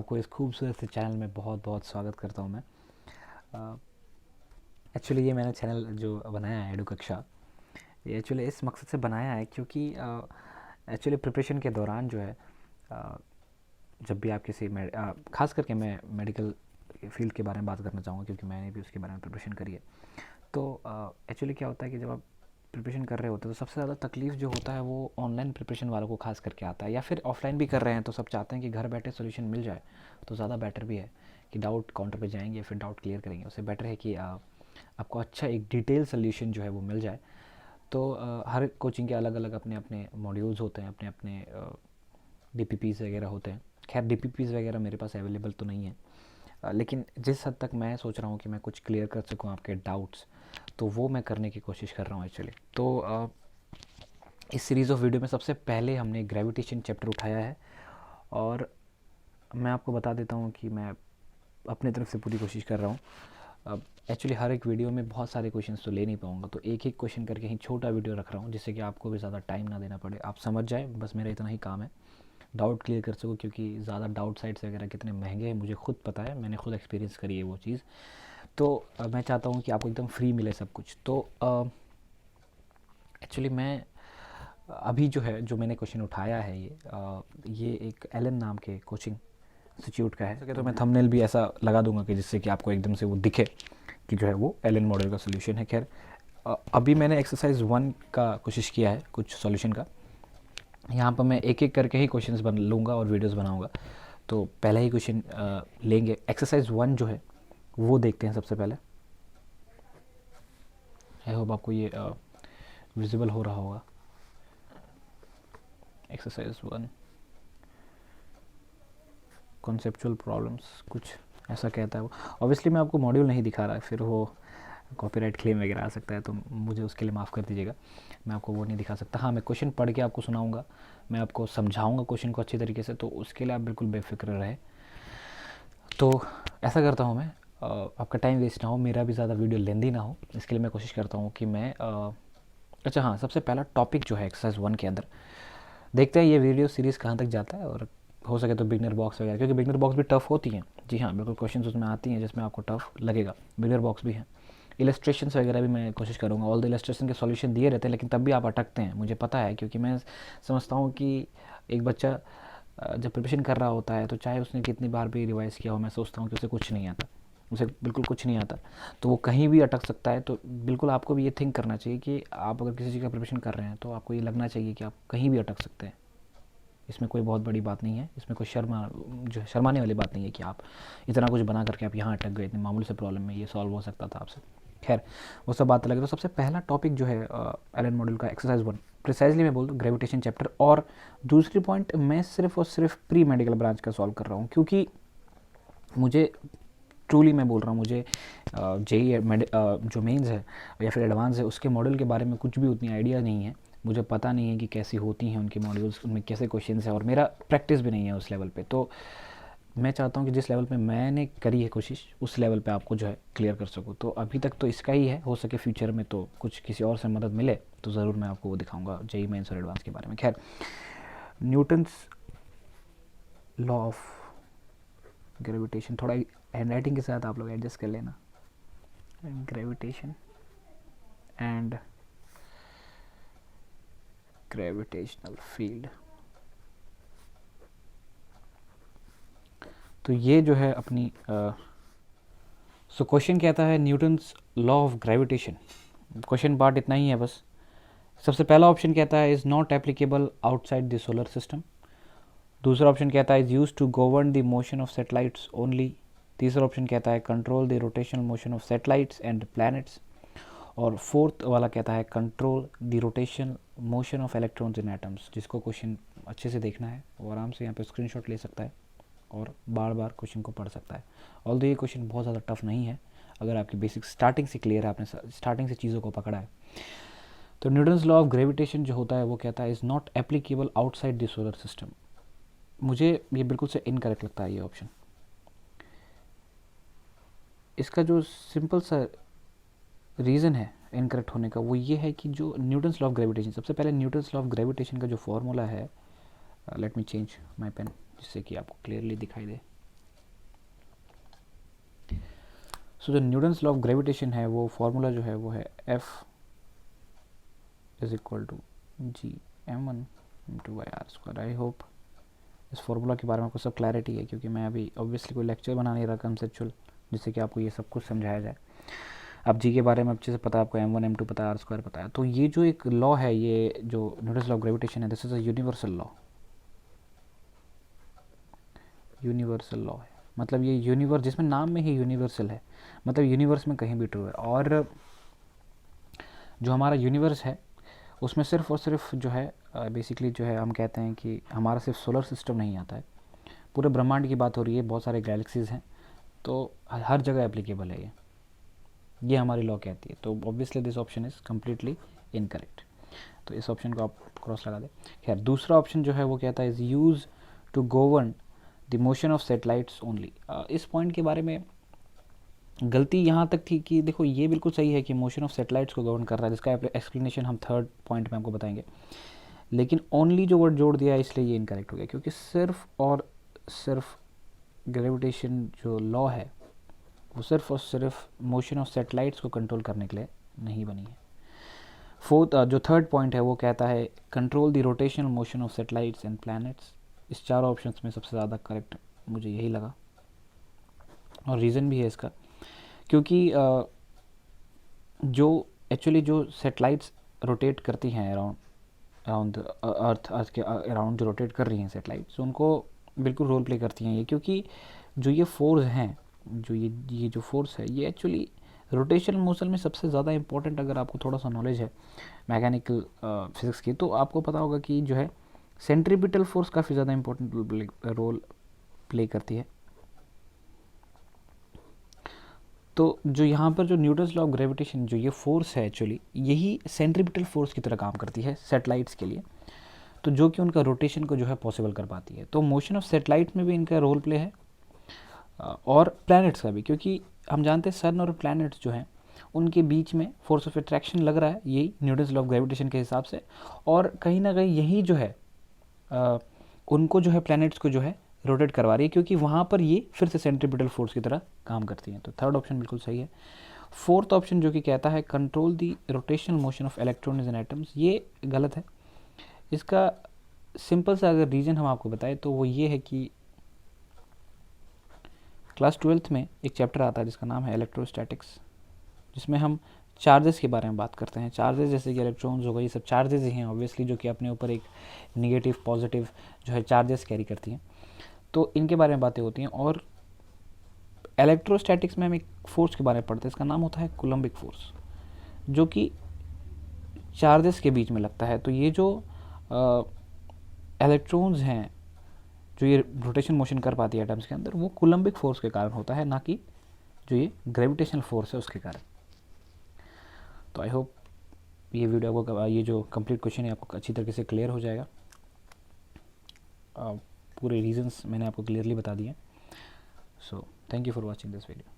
आपको इस खूबसूरत से चैनल में बहुत बहुत स्वागत करता हूँ मैं। एक्चुअली ये मैंने चैनल जो बनाया है एडू कक्षा, ये एक्चुअली इस मकसद से बनाया है क्योंकि एक्चुअली प्रिपरेशन के दौरान जो है जब भी आप किसी ख़ास करके मैं मेडिकल फील्ड के बारे में बात करना चाहूँगा क्योंकि मैंने भी उसके बारे में प्रिपरेशन करी है। तो एक्चुअली क्या होता है कि जब आप प्रिपरेशन कर रहे होते हैं तो सबसे ज़्यादा तकलीफ़ जो होता है वो ऑनलाइन प्रिपरेशन वालों को खास करके आता है, या फिर ऑफलाइन भी कर रहे हैं तो सब चाहते हैं कि घर बैठे सोल्यूशन मिल जाए। तो ज़्यादा बेटर भी है कि डाउट काउंटर पे जाएंगे फिर डाउट क्लियर करेंगे, उससे बेटर है कि आपको अच्छा एक डिटेल सोल्यूशन जो है वो मिल जाए। तो हर कोचिंग के अलग अलग अपने अपने मॉड्यूल्स होते हैं, अपने अपने DPPs वगैरह होते हैं। खैर DPPs वगैरह मेरे पास अवेलेबल तो नहीं है, लेकिन जिस हद तक मैं सोच रहा हूँ कि मैं कुछ क्लियर कर सकूँ आपके डाउट्स, तो वो मैं करने की कोशिश कर रहा हूँ एक्चुअली। तो इस सीरीज़ ऑफ वीडियो में सबसे पहले हमने ग्रेविटेशन चैप्टर उठाया है, और मैं आपको बता देता हूँ कि मैं अपने तरफ से पूरी कोशिश कर रहा हूँ। अब एक्चुअली हर एक वीडियो में बहुत सारे क्वेश्चंस तो ले नहीं पाऊँगा, तो एक एक क्वेश्चन करके ही छोटा वीडियो रख रहा हूँ जिससे कि आपको भी ज़्यादा टाइम ना देना पड़े, आप समझ जाए, बस मेरा इतना ही काम है, डाउट क्लियर कर सकूँ। क्योंकि ज़्यादा डाउट साइट्स वगैरह कितने महंगे हैं मुझे खुद पता है, मैंने खुद एक्सपीरियंस करी है वो चीज़। तो मैं चाहता हूँ कि आपको एकदम फ्री मिले सब कुछ। तो एक्चुअली मैं अभी जो है जो मैंने क्वेश्चन उठाया है ये एक एलन नाम के कोचिंग इंस्टीट्यूट का है। सके तो मैं थंबनेल भी ऐसा लगा दूंगा कि जिससे कि आपको एकदम से वो दिखे कि जो है वो एलन मॉडल का सोल्यूशन है। खैर अभी मैंने एक्सरसाइज 1 का कोशिश किया है कुछ सॉल्यूशन का। यहाँ पर मैं एक एक करके ही क्वेश्चंस बन लूँगा और वीडियोस बनाऊँगा। तो पहला ही क्वेश्चन लेंगे, एक्सरसाइज 1 जो है वो देखते हैं सबसे पहले। आई होप आपको ये विजिबल हो रहा होगा। एक्सरसाइज 1 कॉन्सेप्चुअल प्रॉब्लम्स कुछ ऐसा कहता है वो। ऑब्वियसली मैं आपको मॉड्यूल नहीं दिखा रहा, फिर वो कॉपीराइट क्लेम वगैरह आ सकता है, तो मुझे उसके लिए माफ़ कर दीजिएगा, मैं आपको वो नहीं दिखा सकता। हाँ, मैं क्वेश्चन पढ़ के आपको सुनाऊंगा, मैं आपको समझाऊंगा क्वेश्चन को अच्छी तरीके से, तो उसके लिए आप बिल्कुल बेफिक्र रहे। तो ऐसा करता हूँ मैं, आपका टाइम वेस्ट ना हो, मेरा भी ज़्यादा वीडियो लेंदी ना हो, इसके लिए मैं कोशिश करता हूँ कि मैं अच्छा हाँ, सबसे पहला टॉपिक जो है एक्सरसाइज 1 के अंदर देखते हैं ये वीडियो सीरीज़ कहाँ तक जाता है, और हो सके तो बिगनर बॉक्स वगैरह, क्योंकि बिगनर बॉक्स भी टफ़ होती हैं। जी हाँ, बिल्कुल क्वेश्चंस उसमें आती हैं जिसमें आपको टफ़ लगेगा, बिगनर बॉक्स भी हैं। इलस्ट्रेशंस वगैरह भी मैं कोशिश करूँगा, ऑल द इलस्ट्रेशन के सॉल्यूशन दिए रहते हैं, लेकिन तब भी आप अटकते हैं, मुझे पता है, क्योंकि मैं समझता हूँ कि एक बच्चा जब प्रिपरेशन कर रहा होता है तो चाहे उसने कितनी बार भी रिवाइज़ किया हो, मैं सोचता हूँ कि उसे कुछ नहीं आता, उसे बिल्कुल कुछ नहीं आता, तो वो कहीं भी अटक सकता है। तो बिल्कुल आपको भी ये थिंक करना चाहिए कि आप अगर किसी चीज़ का प्रिपरेशन कर रहे हैं तो आपको ये लगना चाहिए कि आप कहीं भी अटक सकते हैं। इसमें कोई बहुत बड़ी बात नहीं है, इसमें कोई शर्माने वाली बात नहीं है कि आप इतना कुछ बना करके आप यहाँ अटक गए, इतनी मामूली से प्रॉब्लम में ये सॉल्व हो सकता था आपसे। खैर वो सब बात अलग है। तो सबसे पहला टॉपिक जो है एलन मॉडल का एक्सरसाइज 1, प्रिसाइजली मैं बोल दूँ ग्रेविटेशन चैप्टर, और दूसरी पॉइंट मैं सिर्फ और सिर्फ प्री मेडिकल ब्रांच का सॉल्व कर रहा हूँ, क्योंकि मुझे ट्रूली मैं बोल रहा हूँ, मुझे जेई जो मेंस है या फिर एडवांस है उसके मॉडल के बारे में कुछ भी उतनी आइडिया नहीं है, मुझे पता नहीं है कि कैसी होती हैं उनके मॉड्यूल्स, उनमें कैसे क्वेश्चंस हैं, और मेरा प्रैक्टिस भी नहीं है उस लेवल पे। तो मैं चाहता हूँ कि जिस लेवल पे मैंने करी है कोशिश उस लेवल पे आपको जो है क्लियर कर सकूँ। तो अभी तक तो इसका ही है, हो सके फ्यूचर में तो कुछ किसी और से मदद मिले तो ज़रूर मैं आपको वो दिखाऊँगा जेई मेंस और एडवांस के बारे में। खैर, न्यूटन्स लॉ ऑफ ग्रेविटेशन, थोड़ा हैंड राइटिंग के साथ आप लोग एडजस्ट कर लेना, ग्रेविटेशन एंड ग्रेविटेशनल फील्ड। तो ये जो है अपनी सो क्वेश्चन कहता है Newton's law of gravitation. Question part इतना ही है बस। सबसे पहला ऑप्शन कहता है is not applicable outside the solar system. दूसरा ऑप्शन कहता है is use to govern the motion of satellites only. तीसरा ऑप्शन कहता है control the rotational motion of satellites and planets. और फोर्थ वाला कहता है control the rotational motion of electrons in atoms. जिसको क्वेश्चन अच्छे से देखना है वो आराम से यहाँ पे स्क्रीनशॉट ले सकता है और बार बार क्वेश्चन को पढ़ सकता है। ऑल्दो ये क्वेश्चन बहुत ज़्यादा टफ नहीं है अगर आपकी बेसिक स्टार्टिंग से क्लियर है, आपने स्टार्टिंग से चीज़ों को पकड़ा है। तो न्यूटन्स लॉ ऑफ ग्रेविटेशन जो होता है वो कहता है is not applicable outside the solar system. मुझे ये बिल्कुल से इनकरेक्ट लगता है ये ऑप्शन। इसका जो सिंपल सा रीज़न है इनकरेक्ट होने का वो ये है कि जो न्यूटन्स लॉ ऑफ ग्रेविटेशन, सबसे पहले न्यूटन्स लॉ ऑफ ग्रेविटेशन का जो फॉर्मूला है, let me change my pen जिससे कि आपको क्लियरली दिखाई दे। सो जो न्यूटन्स लॉ ऑफ ग्रेविटेशन है वो फॉर्मूला जो है वो है F is equal to G m1/r²। I hope इस फॉर्मूला के बारे में आपको सब क्लैरिटी है, क्योंकि मैं अभी ऑब्वियसली कोई लेक्चर बना नहीं रहा कंसेप्चुअल जिससे कि आपको ये सब कुछ समझाया जाए। अब जी के बारे में अच्छे से पता है आपको, m1 m2 पता है, r² पता है। तो ये जो एक लॉ है, ये जो न्यूटन्स लॉ ऑफ ग्रेविटेशन है, this is a universal law. Universal law है मतलब ये यूनिवर्स, जिसमें नाम में ही यूनिवर्सल है, मतलब यूनिवर्स में कहीं भी ट्रू है। और जो हमारा यूनिवर्स है उसमें सिर्फ और सिर्फ जो है बेसिकली जो है हम कहते हैं कि हमारा सिर्फ सोलर सिस्टम नहीं आता है, पूरे ब्रह्मांड की बात हो रही है, बहुत सारे गैलेक्सीज हैं, तो हर जगह एप्लीकेबल है ये हमारी लॉ कहती है। तो obviously this option is completely incorrect, तो इस ऑप्शन को आप क्रॉस लगा दें। खैर दूसरा ऑप्शन जो है वो कहता है is use to govern the motion of satellites only. इस पॉइंट के बारे में गलती यहाँ तक थी कि देखो ये बिल्कुल सही है कि मोशन ऑफ सैटेलाइट्स को गवर्न कर रहा है, जिसका एक्सप्लेनेशन हम थर्ड पॉइंट में आपको बताएंगे, लेकिन ओनली जो वर्ड जोड़ दिया है इसलिए ये इनकरेक्ट हो गया, क्योंकि सिर्फ और सिर्फ ग्रेविटेशन जो लॉ है वो सिर्फ और सिर्फ मोशन ऑफ सैटेलाइट्स को कंट्रोल करने के लिए नहीं बनी है। फोर्थ जो थर्ड पॉइंट है वो कहता है control the rotational motion of satellites and planets. इस चारों ऑप्शंस में सबसे ज़्यादा करेक्ट मुझे यही लगा, और रीज़न भी है इसका, क्योंकि जो एक्चुअली जो सैटेलाइट्स रोटेट करती हैं अराउंड अर्थ के अराउंड जो रोटेट कर रही हैं सैटेलाइट्स, उनको बिल्कुल रोल प्ले करती हैं ये, क्योंकि जो ये फोर्स हैं, जो ये जो फोर्स है ये एक्चुअली रोटेशनल मोशन में सबसे ज़्यादा इंपॉर्टेंट, अगर आपको थोड़ा सा नॉलेज है मैकेनिकल फिजिक्स की तो आपको पता होगा कि जो है सेंट्रीपिटल फोर्स काफ़ी ज़्यादा इंपॉर्टेंट रोल प्ले करती है। तो जो यहाँ पर जो न्यूटन्स लॉ ऑफ ग्रेविटेशन जो ये फोर्स है एक्चुअली यही सेंट्रीपिटल फोर्स की तरह काम करती है सैटेलाइट्स के लिए, तो जो कि उनका रोटेशन को जो है पॉसिबल कर पाती है। तो मोशन ऑफ सैटेलाइट में भी इनका रोल प्ले है और प्लैनेट्स का भी, क्योंकि हम जानते हैं सन और प्लैनेट्स जो हैं उनके बीच में फोर्स ऑफ अट्रैक्शन लग रहा है यही न्यूटन्स लॉ ऑफ ग्रेविटेशन के हिसाब से, और कहीं ना कहीं यही जो है उनको जो है प्लैनेट्स को जो है रोटेट करवा रही है, क्योंकि वहाँ पर ये फिर से सेंट्रीपिटल फोर्स की तरह काम करती हैं। तो थर्ड ऑप्शन बिल्कुल सही है। फोर्थ ऑप्शन जो कि कहता है control the rotational motion of electrons and atoms, ये गलत है। इसका सिंपल सा अगर रीज़न हम आपको बताएं तो वो ये है कि क्लास 12th में एक चैप्टर आता है जिसका नाम है इलेक्ट्रोस्टैटिक्स, जिसमें हम चार्जेस के बारे में बात करते हैं। चार्जेस जैसे कि इलेक्ट्रॉन्स हो गए, ये सब चार्जेस ही हैं ऑब्वियसली, जो कि अपने ऊपर एक निगेटिव पॉजिटिव जो है चार्जेस कैरी करती हैं, तो इनके बारे में बातें होती हैं। और इलेक्ट्रोस्टैटिक्स में हम एक फोर्स के बारे में पढ़ते हैं, इसका नाम होता है कूलम्बिक फोर्स, जो कि चार्जेस के बीच में लगता है। तो ये जो इलेक्ट्रॉन्स हैं जो ये रोटेशन मोशन कर पाती है एटम्स के अंदर, वो कूलम्बिक फोर्स के कारण होता है, ना कि जो ये ग्रेविटेशनल फोर्स है उसके कारण। तो आई होप ये वीडियो आपको, ये जो कंप्लीट क्वेश्चन है आपको अच्छी तरीके से क्लियर हो जाएगा। पूरे रीजंस मैंने आपको क्लियरली बता दिए। So thank you for watching this video.